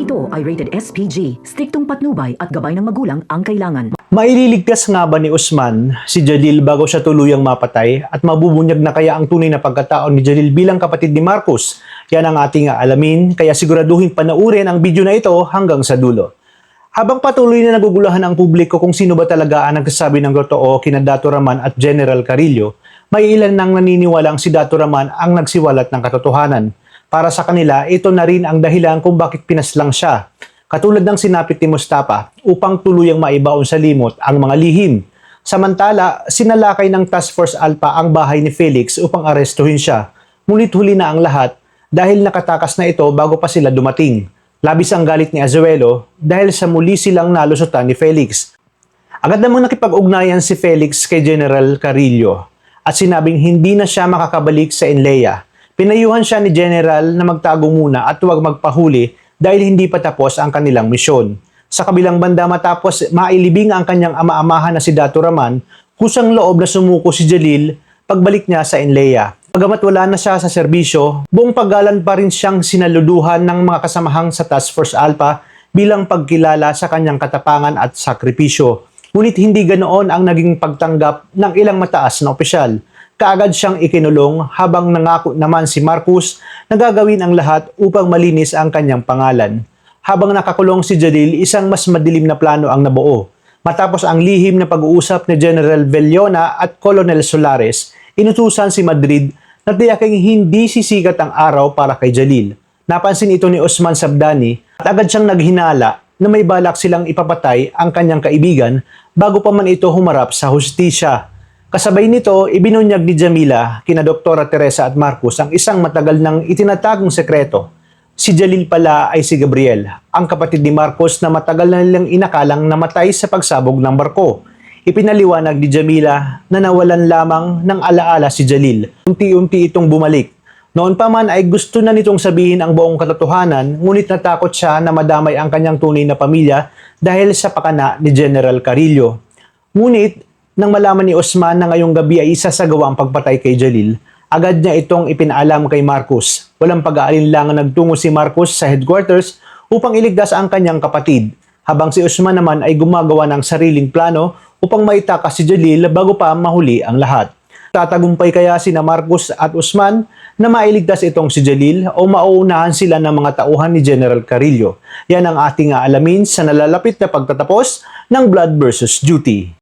ito ay rated SPG. Striktong patnubay at gabay ng magulang ang kailangan. Maililigtas nga ba ni Usman si Jalil bago siya tuluyang mapatay at mabubunyag na kaya ang tunay na pagkatao ni Jalil bilang kapatid ni Marcos? Yan ang ating alamin, kaya siguraduhin panoorin ang video na ito hanggang sa dulo. Habang patuloy na naguguluhan ang publiko kung sino ba talaga ang nagsasabi ng totoo kina Dato Raman at General Carillo, may ilan nang naniniwalang si Dato Raman ang nagsiwalat ng katotohanan. Para sa kanila, ito na rin ang dahilan kung bakit pinaslang siya. Katulad ng sinapit ni Mustafa upang tuluyang maibaon sa limot ang mga lihim. Samantala, sinalakay ng Task Force Alpha ang bahay ni Felix upang arestuhin siya. Ngunit huli na ang lahat dahil nakatakas na ito bago pa sila dumating. Labis ang galit ni Azuelo dahil sa muli silang nalusutan ni Felix. Agad namang nakipag-ugnayan si Felix kay General Carillo at sinabing hindi na siya makakabalik sa Enleia. Pinayuhan siya ni General na magtago muna at huwag magpahuli dahil hindi pa tapos ang kanilang misyon. Sa kabilang banda matapos mailibing ang kanyang ama-amahan na si Dato Raman, kusang loob na sumuko si Jalil pagbalik niya sa Enleia. Bagamat wala na siya sa serbisyo, buong paggalan pa rin siyang sinaluduhan ng mga kasamahang sa Task Force Alpha bilang pagkilala sa kanyang katapangan at sakripisyo. Ngunit hindi ganoon ang naging pagtanggap ng ilang mataas na opisyal. Kaagad siyang ikinulong habang nangako naman si Marcos na gagawin ang lahat upang malinis ang kanyang pangalan. Habang nakakulong si Jalil, isang mas madilim na plano ang nabuo. Matapos ang lihim na pag-uusap ni General Vellona at Colonel Solares, inutusan si Madrid na tiyaking hindi sisikat ang araw para kay Jalil. Napansin ito ni Osman Sabdani at agad siyang naghinala na may balak silang ipapatay ang kanyang kaibigan bago pa man ito humarap sa hustisya. Kasabay nito, ibinunyag ni Jamila kina Doktora Teresa at Marcos ang isang matagal nang itinatagong sekreto. Si Jalil pala ay si Gabriel, ang kapatid ni Marcos na matagal na nilang inakalang namatay sa pagsabog ng barko. Ipinaliwanag ni Jamila na nawalan lamang ng alaala si Jalil. Unti-unti itong bumalik. Noon pa man ay gusto na nitong sabihin ang buong katotohanan, ngunit natakot siya na madamay ang kanyang tunay na pamilya dahil sa pakana ni General Carillo. Ngunit, nang malaman ni Osman na ngayong gabi ay isasagawa ang pagpatay kay Jalil, agad niya itong ipinaalam kay Marcos. Walang pag-aalinlangan nagtungo si Marcos sa headquarters upang iligtas ang kanyang kapatid, habang si Osman naman ay gumagawa ng sariling plano upang maitakas si Jalil bago pa mahuli ang lahat. Tatagumpay kaya sina Marcos at Osman na mailigtas itong si Jalil o mauunahan sila ng mga tauhan ni General Carillo? Yan ang ating aalamin sa nalalapit na pagtatapos ng Blood versus Duty.